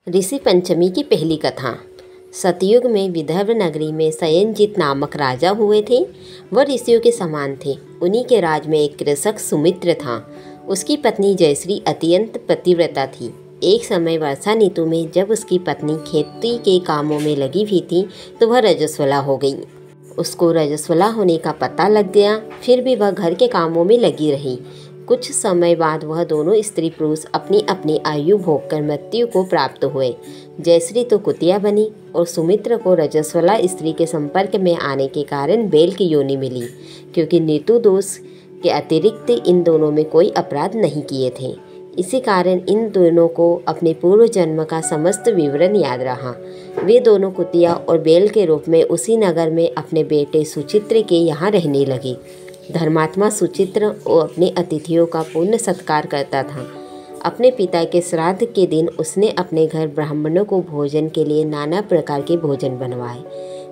ऋषि पंचमी की पहली कथा। सतयुग में विदर्भ नगरी में सयनजीत नामक राजा हुए थे। वह ऋषियों के समान थे। उन्हीं के राज में एक कृषक सुमित्र था। उसकी पत्नी जयश्री अत्यंत पतिव्रता थी। एक समय वर्षा ऋतु में जब उसकी पत्नी खेती के कामों में लगी हुई थी तो वह रजस्वला हो गई। उसको रजस्वला होने का पता लग गया, फिर भी वह घर के कामों में लगी रही। कुछ समय बाद वह दोनों स्त्री पुरुष अपनी अपनी आयु भोग कर मृत्यु को प्राप्त हुए। जयश्री तो कुतिया बनी और सुमित्र को रजस्वला स्त्री के संपर्क में आने के कारण बैल की योनि मिली, क्योंकि ऋतु दोष के अतिरिक्त इन दोनों में कोई अपराध नहीं किए थे। इसी कारण इन दोनों को अपने पूर्व जन्म का समस्त विवरण याद रहा। वे दोनों कुतिया और बैल के रूप में उसी नगर में अपने बेटे सुचित्र के यहाँ रहने लगे। धर्मात्मा सुचित्र और अपने अतिथियों का पूर्ण सत्कार करता था। अपने पिता के श्राद्ध के दिन उसने अपने घर ब्राह्मणों को भोजन के लिए नाना प्रकार के भोजन बनवाए।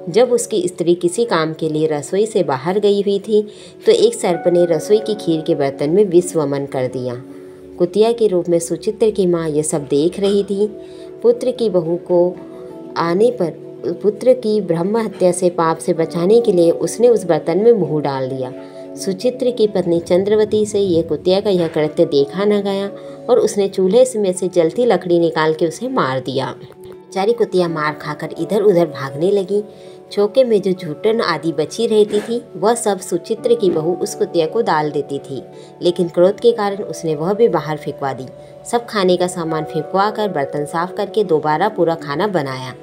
जब उसकी स्त्री किसी काम के लिए रसोई से बाहर गई हुई थी तो एक सर्प ने रसोई की खीर के बर्तन में विष वमन कर दिया। कुतिया के रूप में सुचित्र की माँ यह सब देख रही थी। पुत्र की बहू को आने पर पुत्र की ब्रह्म हत्या से पाप से बचाने के लिए उसने उस बर्तन में मुँह डाल दिया। सुचित्र की पत्नी चंद्रवती से यह कुतिया का यह कृत्य देखा न गया और उसने चूल्हे में से जलती लकड़ी निकाल के उसे मार दिया। बेचारी कुतिया मार खाकर इधर उधर भागने लगी। चौके में जो झूठन आदि बची रहती थी वह सब सुचित्र की बहू उस कुतिया को डाल देती थी, लेकिन क्रोध के कारण उसने वह भी बाहर फेंकवा दी। सब खाने का सामान फेंकवा कर बर्तन साफ करके दोबारा पूरा खाना बनाया।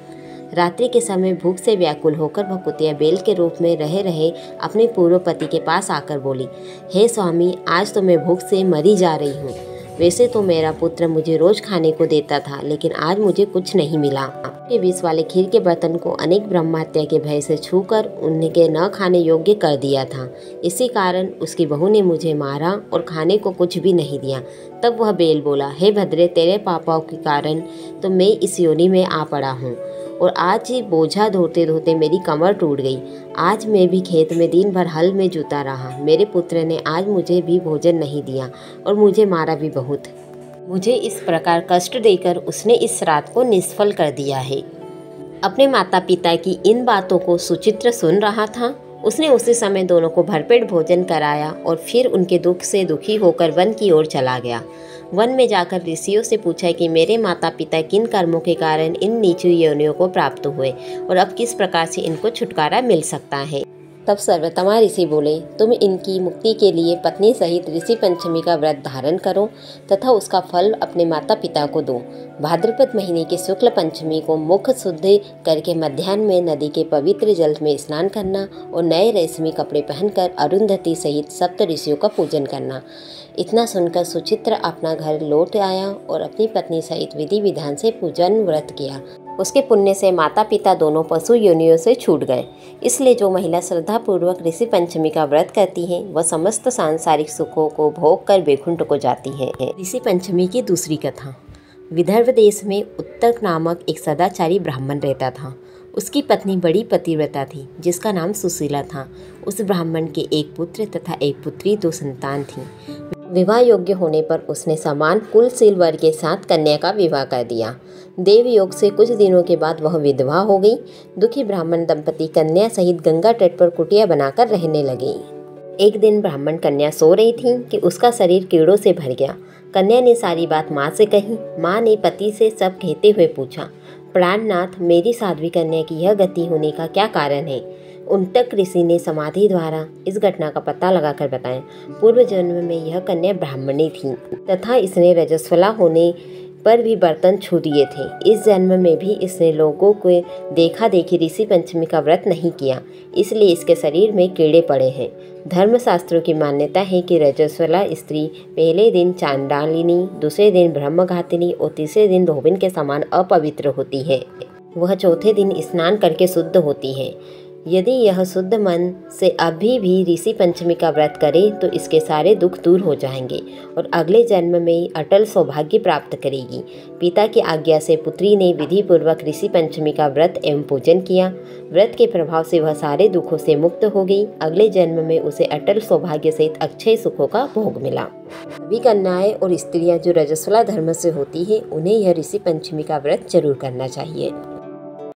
रात्रि के समय भूख से व्याकुल होकर वह कुतिया बैल के रूप में रहे रहे अपने पूर्व पति के पास आकर बोली, हे स्वामी, आज तो मैं भूख से मरी जा रही हूँ। वैसे तो मेरा पुत्र मुझे रोज खाने को देता था, लेकिन आज मुझे कुछ नहीं मिला। के विष वाले खीर के बर्तन को अनेक ब्रह्म हत्या के भय से छूकर उनके न खाने योग्य कर दिया था। इसी कारण उसकी बहू ने मुझे मारा और खाने को कुछ भी नहीं दिया। तब वह बैल बोला, हे भद्रे, तेरे पापों के कारण तो मैं इस योनि में आ पड़ा हूँ और आज ही बोझा धोते धोते मेरी कमर टूट गई। आज मैं भी खेत में दिन भर हल में जुता रहा। मेरे पुत्र ने आज मुझे भी भोजन नहीं दिया और मुझे मारा भी बहुत। मुझे इस प्रकार कष्ट देकर उसने इस श्राद्ध को निष्फल कर दिया है। अपने माता पिता की इन बातों को सुचित्र सुन रहा था। उसने उसी समय दोनों को भरपेट भोजन कराया और फिर उनके दुख से दुखी होकर वन की ओर चला गया। वन में जाकर ऋषियों से पूछा कि मेरे माता पिता किन कर्मों के कारण इन नीचू योनियों को प्राप्त हुए और अब किस प्रकार से इनको छुटकारा मिल सकता है। तब सर्वतमा ऋषि बोले, तुम इनकी मुक्ति के लिए पत्नी सहित ऋषि पंचमी का व्रत धारण करो तथा उसका फल अपने माता पिता को दो। भाद्रपद महीने की शुक्ल पंचमी को मुख शुद्ध करके मध्याह्न में नदी के पवित्र जल में स्नान करना और नए रेशमी कपड़े पहनकर अरुंधति सहित सप्त ऋषियों का पूजन करना। इतना सुनकर सुचित्र अपना घर लौट आया और अपनी पत्नी सहित विधि विधान से पूजन व्रत किया। उसके पुण्य से माता पिता दोनों पशु योनियों से छूट गए। इसलिए जो महिला श्रद्धापूर्वक ऋषि पंचमी का व्रत करती है वह समस्त सांसारिक सुखों को भोग कर वैकुंठ को जाती है। ऋषि पंचमी की दूसरी कथा। विदर्भ देश में उत्तक नामक एक सदाचारी ब्राह्मण रहता था। उसकी पत्नी बड़ी पतिव्रता थी जिसका नाम सुशीला था। उस ब्राह्मण के एक पुत्र तथा एक पुत्री, दो संतान थीं। विवाह योग्य होने पर उसने समान कुलशील वर के साथ कन्या का विवाह कर दिया। देव योग से कुछ दिनों के बाद वह विधवा हो गई। दुखी ब्राह्मण दंपति कन्या सहित गंगा तट पर कुटिया बनाकर रहने लगे। एक दिन ब्राह्मण कन्या सो रही थी कि उसका शरीर कीड़ों से भर गया। कन्या ने सारी बात माँ से कही। माँ ने पति से सब कहते हुए पूछा, प्राणनाथ, मेरी साध्वी कन्या की यह गति होने का क्या कारण है? उत्तक ऋषि ने समाधि द्वारा इस घटना का पता लगाकर बताया। पूर्व जन्म में यह कन्या ब्राह्मणी थी तथा इसने रजस्वला होने पर भी बर्तन छू दिए थे। इस जन्म में भी इसने लोगों को देखा देखी ऋषि पंचमी का व्रत नहीं किया, इसलिए इसके शरीर में कीड़े पड़े हैं। धर्मशास्त्रों की मान्यता है कि रजस्वला स्त्री पहले दिन चांडालिनी, दूसरे दिन ब्रह्मघातिनी और तीसरे दिन धोबिन के समान अपवित्र होती है। वह चौथे दिन स्नान करके शुद्ध होती है। यदि यह शुद्ध मन से अभी भी ऋषि पंचमी का व्रत करे तो इसके सारे दुख दूर हो जाएंगे और अगले जन्म में अटल सौभाग्य प्राप्त करेगी। पिता की आज्ञा से पुत्री ने विधि पूर्वक ऋषि पंचमी का व्रत एवं पूजन किया। व्रत के प्रभाव से वह सारे दुखों से मुक्त हो गई। अगले जन्म में उसे अटल सौभाग्य सहित अक्षय सुखों का भोग मिला। सभी कन्याएं और स्त्रियां जो रजस्वला धर्म से होती है उन्हें यह ऋषि पंचमी का व्रत जरूर करना चाहिए।